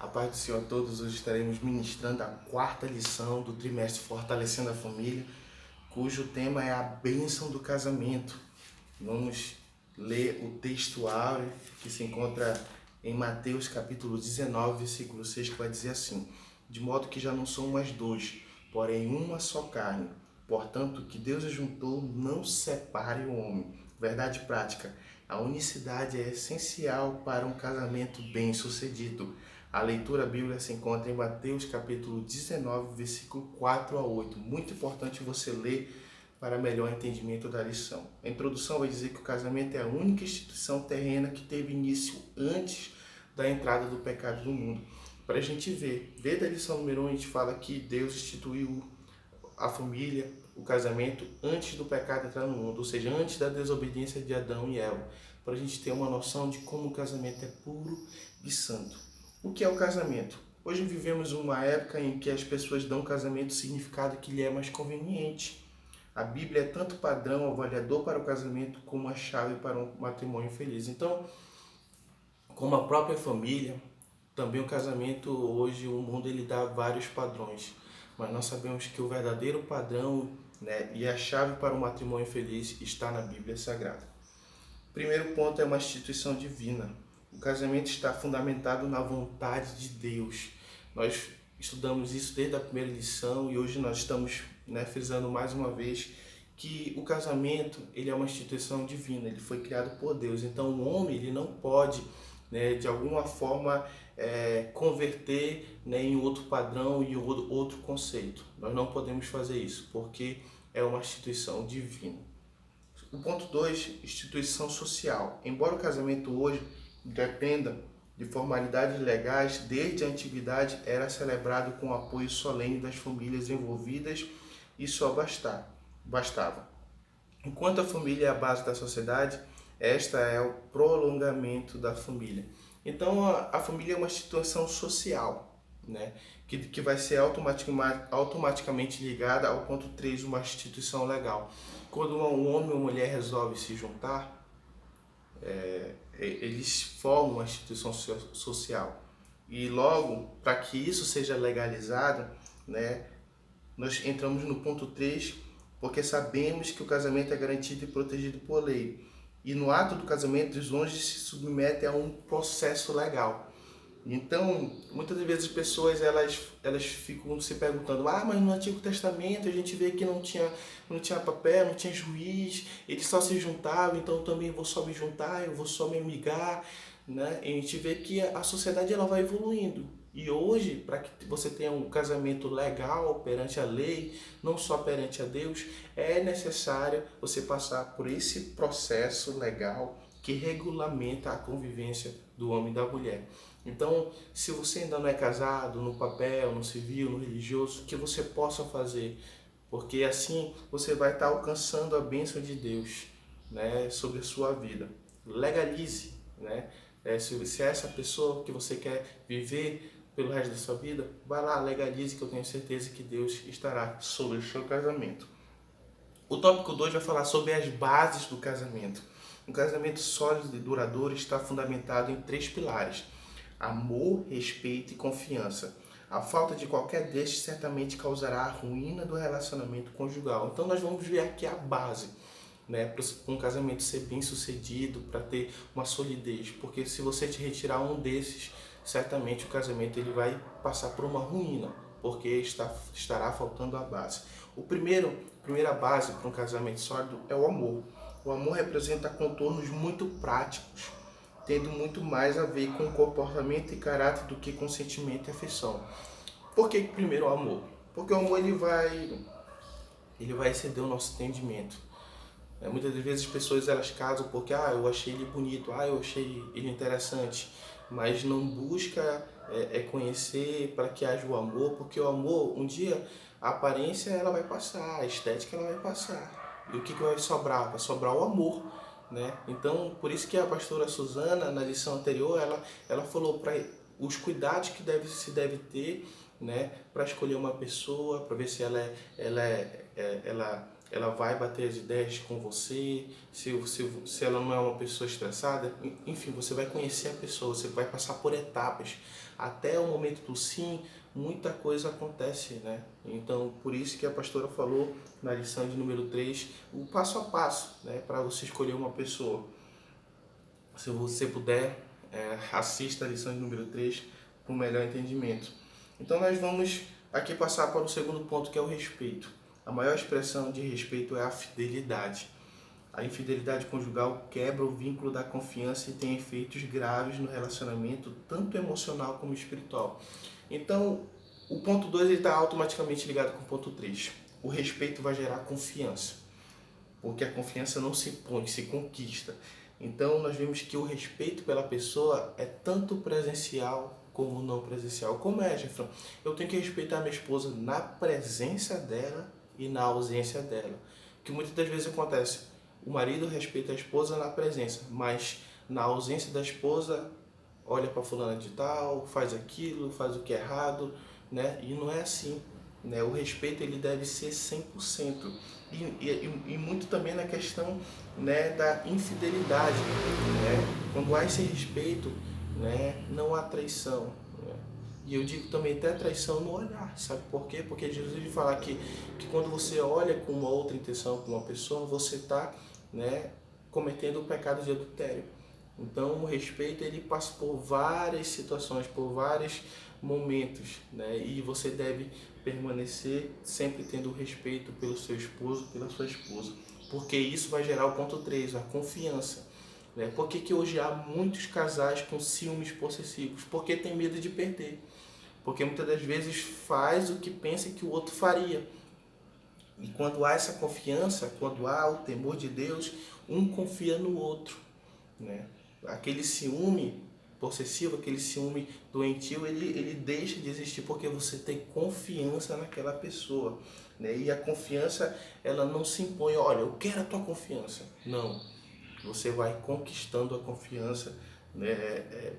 A paz do Senhor a todos. Hoje estaremos ministrando a quarta lição do trimestre Fortalecendo a Família, cujo tema é a bênção do casamento. Vamos ler o texto áureo que se encontra em Mateus capítulo 19, versículo 6, que vai dizer assim: de modo que já não são mais dois, porém uma só carne. Portanto, o que Deus ajuntou, não separe o homem. Verdade prática. A unicidade é essencial para um casamento bem-sucedido. A leitura bíblica se encontra em Mateus capítulo 19, versículo 4 a 8. Muito importante você ler para melhor entendimento da lição. A introdução vai dizer que o casamento é a única instituição terrena que teve início antes da entrada do pecado no mundo. Para a gente ver, desde a lição número 1 a gente fala que Deus instituiu a família, o casamento, antes do pecado entrar no mundo, ou seja, antes da desobediência de Adão e Eva, para a gente ter uma noção de como o casamento é puro e santo. O que é o casamento? Hoje vivemos uma época em que as pessoas dão ao casamento o significado que lhe é mais conveniente. A Bíblia é tanto padrão, avaliador para o casamento, como a chave para um matrimônio feliz. Então, como a própria família, também o casamento, hoje o mundo ele dá vários padrões, mas nós sabemos que o verdadeiro padrão, né, e a chave para um matrimônio feliz está na Bíblia Sagrada. O primeiro ponto é uma instituição divina. O casamento está fundamentado na vontade de Deus. Nós estudamos isso desde a primeira lição e hoje nós estamos, né, frisando mais uma vez que o casamento ele é uma instituição divina, ele foi criado por Deus. Então o homem ele não pode, né, de alguma forma converter, né, em outro padrão e outro conceito. Nós não podemos fazer isso porque é uma instituição divina. O ponto 2, instituição social. Embora o casamento hoje dependa de formalidades legais, desde a antiguidade era celebrado com o apoio solene das famílias envolvidas e só bastava. Enquanto a família é a base da sociedade, esta é o prolongamento da família. Então a família é uma instituição social, né, que vai ser automaticamente ligada ao ponto 3, uma instituição legal. Quando um homem ou uma mulher resolve se juntar, eles formam uma instituição social. E logo, para que isso seja legalizado, né, nós entramos no ponto 3, porque sabemos que o casamento é garantido e protegido por lei. E no ato do casamento, os cônjuges se submetem a um processo legal. Então, muitas vezes as pessoas elas ficam se perguntando: mas no Antigo Testamento a gente vê que não tinha papel, não tinha juiz, eles só se juntavam, então eu também vou só me juntar, eu vou só me amigar, né? E a gente vê que a sociedade ela vai evoluindo. E hoje, para que você tenha um casamento legal perante a lei, não só perante a Deus, é necessário você passar por esse processo legal que regulamenta a convivência do homem e da mulher. Então, se você ainda não é casado, no papel, no civil, no religioso, que você possa fazer, porque assim você vai estar alcançando a bênção de Deus, né, sobre a sua vida. Legalize, né? Se é essa pessoa que você quer viver pelo resto da sua vida, vai lá, legalize, que eu tenho certeza que Deus estará sobre o seu casamento. O tópico 2 vai falar sobre as bases do casamento. Um casamento sólido e duradouro está fundamentado em 3 pilares: amor, respeito e confiança. A falta de qualquer destes certamente causará a ruína do relacionamento conjugal. Então nós vamos ver aqui a base, né, para um casamento ser bem sucedido, para ter uma solidez. Porque se você te retirar um desses, certamente o casamento ele vai passar por uma ruína, porque estará faltando a base. Primeira base para um casamento sólido é o amor. O amor representa contornos muito práticos, tendo muito mais a ver com comportamento e caráter do que com sentimento e afeição. Por que primeiro o amor? Porque o amor ele vai exceder o nosso entendimento. Muitas vezes as pessoas elas casam porque eu achei ele bonito, eu achei ele interessante, mas não busca conhecer para que haja o amor, porque o amor, um dia, a aparência ela vai passar, a estética ela vai passar. E o que vai sobrar? Vai sobrar o amor, né? Então, por isso que a pastora Suzana, na lição anterior, ela falou para os cuidados que se deve ter, né, para escolher uma pessoa, para ver se ela vai bater as ideias com você, se ela não é uma pessoa estressada. Enfim, você vai conhecer a pessoa, você vai passar por etapas até o momento do sim, muita coisa acontece, né? Então, por isso que a pastora falou na lição de número 3, o passo a passo, né, para você escolher uma pessoa. Se você puder, assista a lição de número 3 para um melhor entendimento. Então, nós vamos aqui passar para o segundo ponto, que é o respeito. A maior expressão de respeito é a fidelidade. A infidelidade conjugal quebra o vínculo da confiança e tem efeitos graves no relacionamento, tanto emocional como espiritual. Então, o ponto 2 está automaticamente ligado com o ponto 3. O respeito vai gerar confiança, porque a confiança não se impõe, se conquista. Então, nós vemos que o respeito pela pessoa é tanto presencial como não presencial. Como é, Jefferson? Eu tenho que respeitar a minha esposa na presença dela e na ausência dela. Que muitas das vezes acontece, o marido respeita a esposa na presença, mas na ausência da esposa, olha para fulana de tal, faz aquilo, faz o que é errado, né? E não é assim, né? O respeito ele deve ser 100%. E muito também na questão, né, da infidelidade, né? Quando há esse respeito, né, não há traição, né? E eu digo também até traição no olhar, sabe por quê? Porque Jesus ele fala que quando você olha com uma outra intenção para uma pessoa, você está, né, cometendo o pecado de adultério. Então o respeito ele passa por várias situações, por vários momentos, né? E você deve permanecer sempre tendo respeito pelo seu esposo, pela sua esposa, porque isso vai gerar o ponto 3, a confiança. Né? Por que hoje há muitos casais com ciúmes possessivos? Porque tem medo de perder. Porque muitas das vezes faz o que pensa que o outro faria. E quando há essa confiança, quando há o temor de Deus, um confia no outro, né? Aquele ciúme possessivo, aquele ciúme doentio, ele deixa de existir porque você tem confiança naquela pessoa, né? E a confiança, ela não se impõe, olha, eu quero a tua confiança. Não, você vai conquistando a confiança, né?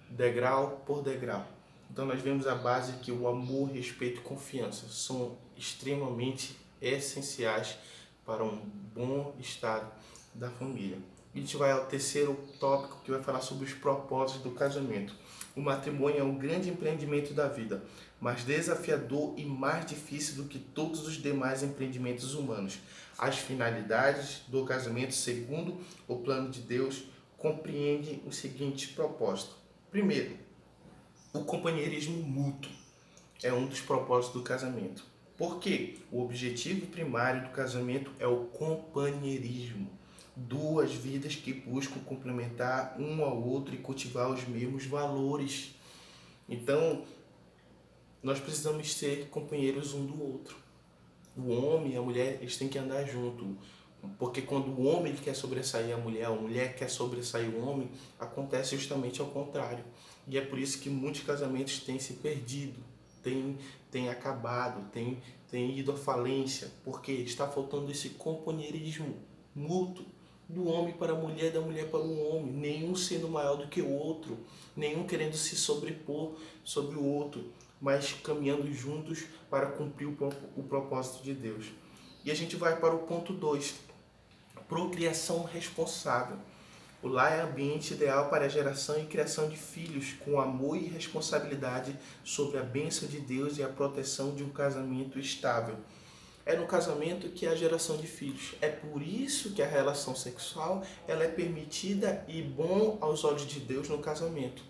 Degrau por degrau. Então nós vemos a base que o amor, respeito e confiança são extremamente essenciais para um bom estado da família. E a gente vai ao terceiro tópico, que vai falar sobre os propósitos do casamento. O matrimônio é um grande empreendimento da vida, mas desafiador e mais difícil do que todos os demais empreendimentos humanos. As finalidades do casamento, segundo o plano de Deus, compreendem os seguintes propósitos. Primeiro, o companheirismo mútuo é um dos propósitos do casamento. Por quê? O objetivo primário do casamento é o companheirismo. Duas vidas que buscam complementar um ao outro e cultivar os mesmos valores. Então, nós precisamos ser companheiros um do outro. O homem e a mulher, eles têm que andar junto. Porque quando o homem ele quer sobressair a mulher quer sobressair o homem, acontece justamente ao contrário. E é por isso que muitos casamentos têm se perdido, têm acabado, têm ido à falência, porque está faltando esse companheirismo mútuo do homem para a mulher, da mulher para o homem, nenhum sendo maior do que o outro, nenhum querendo se sobrepor sobre o outro, mas caminhando juntos para cumprir o propósito de Deus. E a gente vai para o ponto 2, procriação responsável. O lar é ambiente ideal para a geração e criação de filhos, com amor e responsabilidade sobre a bênção de Deus e a proteção de um casamento estável. É no casamento que há geração de filhos. É por isso que a relação sexual ela é permitida e bom aos olhos de Deus no casamento.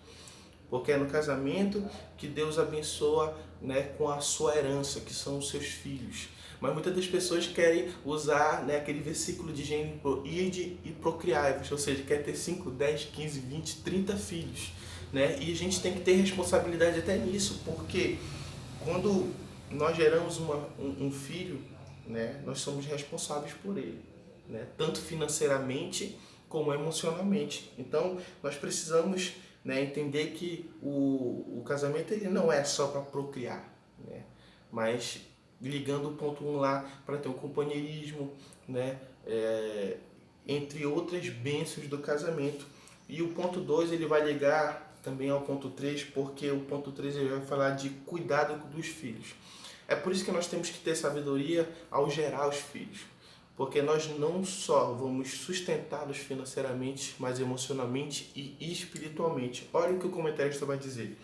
Porque é no casamento que Deus abençoa, né, com a sua herança, que são os seus filhos. Mas muitas das pessoas querem usar, né, aquele versículo de Gênesis, ide e procriai-vos, ou seja, quer ter 5, 10, 15, 20, 30 filhos. Né? E a gente tem que ter responsabilidade até nisso, porque quando nós geramos um filho, né, nós somos responsáveis por ele, né? Tanto financeiramente como emocionalmente. Então, nós precisamos, né, entender que o casamento ele não é só para procriar, né? Mas ligando o ponto 1 lá para ter um companheirismo, né? Entre outras bênçãos do casamento. E o ponto 2 ele vai ligar também ao ponto 3, porque o ponto 3 ele vai falar de cuidado dos filhos. É por isso que nós temos que ter sabedoria ao gerar os filhos. Porque nós não só vamos sustentá-los financeiramente, mas emocionalmente e espiritualmente. Olha o que o comentarista vai dizer.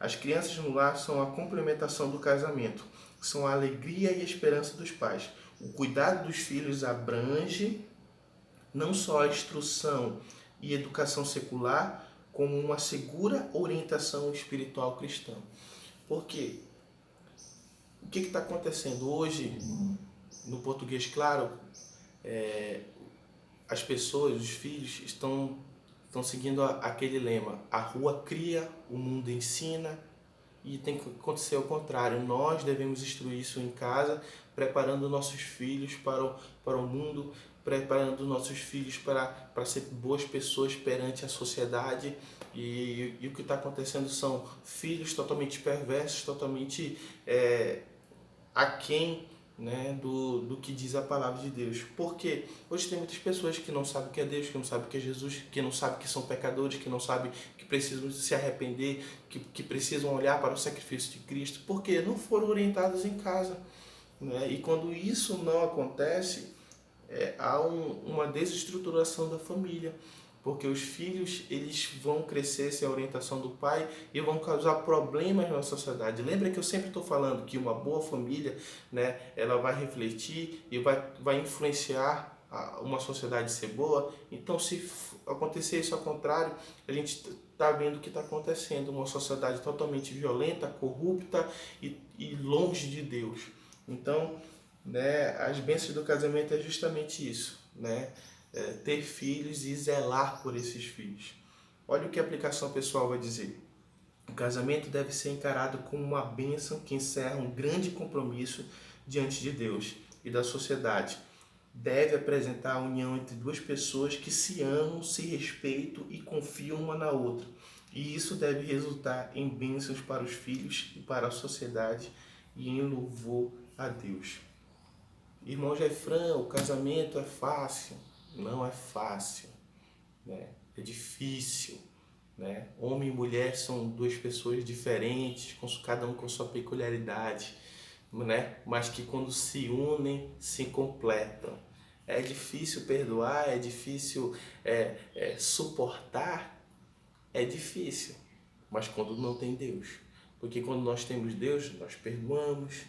As crianças no lar são a complementação do casamento, são a alegria e a esperança dos pais. O cuidado dos filhos abrange não só a instrução e educação secular, como uma segura orientação espiritual cristã. Porque o que está acontecendo hoje, no português claro, as pessoas, os filhos, estão seguindo aquele lema: a rua cria, o mundo ensina, e tem que acontecer ao contrário. Nós devemos instruir isso em casa, preparando nossos filhos para o mundo, preparando nossos filhos para ser boas pessoas perante a sociedade. E o que está acontecendo são filhos totalmente perversos, totalmente aquém, né, do que diz a palavra de Deus. Porque hoje tem muitas pessoas que não sabem o que é Deus, que não sabem o que é Jesus, que não sabem que são pecadores, que não sabem que precisam se arrepender, que precisam olhar para o sacrifício de Cristo, porque não foram orientados em casa, né? E quando isso não acontece, há uma desestruturação da família, porque os filhos eles vão crescer sem a orientação do pai e vão causar problemas na sociedade. Lembra que eu sempre estou falando que uma boa família, né, ela vai refletir e vai influenciar uma sociedade ser boa. Então, se acontecer isso ao contrário, a gente está vendo o que está acontecendo, uma sociedade totalmente violenta, corrupta e longe de Deus. Então, né, as bênçãos do casamento é justamente isso, né? Ter filhos e zelar por esses filhos. Olha o que a aplicação pessoal vai dizer. O casamento deve ser encarado como uma bênção que encerra um grande compromisso diante de Deus e da sociedade. Deve apresentar a união entre duas pessoas que se amam, se respeitam e confiam uma na outra. E isso deve resultar em bênçãos para os filhos e para a sociedade e em louvor a Deus. Irmão Jefran, o casamento é fácil? Não é fácil, né? É difícil, né? Homem e mulher são duas pessoas diferentes, cada um com sua peculiaridade, né? Mas que quando se unem, se completam. É difícil perdoar, é difícil suportar, é difícil, mas quando não tem Deus. Porque quando nós temos Deus, nós perdoamos,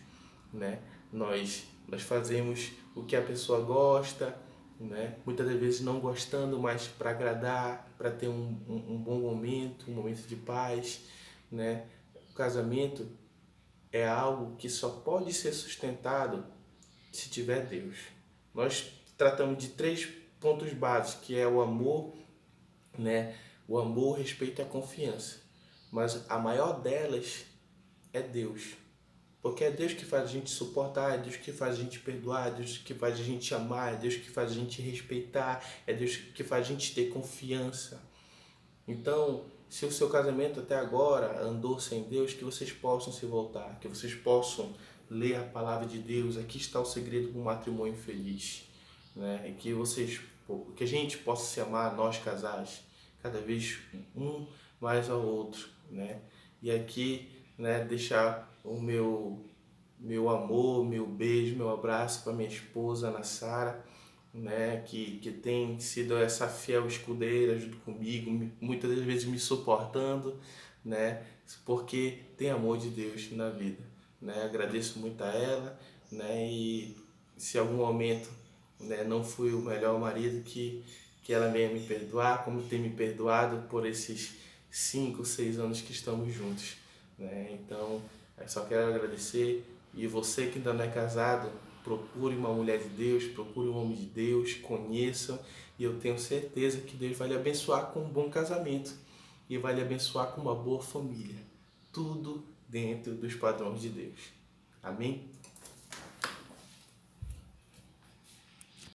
né? Nós fazemos o que a pessoa gosta, né? Muitas das vezes não gostando, mas para agradar, para ter um bom momento, um momento de paz, né? O casamento é algo que só pode ser sustentado se tiver Deus. Nós tratamos de 3 pontos básicos, que é o amor, né? O amor, o respeito e a confiança. Mas a maior delas é Deus. Porque é Deus que faz a gente suportar, é Deus que faz a gente perdoar, é Deus que faz a gente amar, é Deus que faz a gente respeitar, é Deus que faz a gente ter confiança. Então, se o seu casamento até agora andou sem Deus, que vocês possam se voltar, que vocês possam ler a palavra de Deus. Aqui está o segredo do matrimônio feliz, né? E que a gente possa se amar, nós casais, cada vez um mais ao outro, né? E aqui, né, deixar o meu amor, meu beijo, meu abraço para minha esposa, Ana Sara, né, que tem sido essa fiel escudeira junto comigo, muitas das vezes me suportando, né, porque tem amor de Deus na vida, né? Agradeço muito a ela, né, e se algum momento, né, não fui o melhor marido, que ela venha me perdoar, como tem me perdoado por esses 5, 6 anos que estamos juntos, né? Então, eu só quero agradecer. E você que ainda não é casado, procure uma mulher de Deus, procure um homem de Deus, conheça, e eu tenho certeza que Deus vai lhe abençoar com um bom casamento e vai lhe abençoar com uma boa família. Tudo dentro dos padrões de Deus. Amém?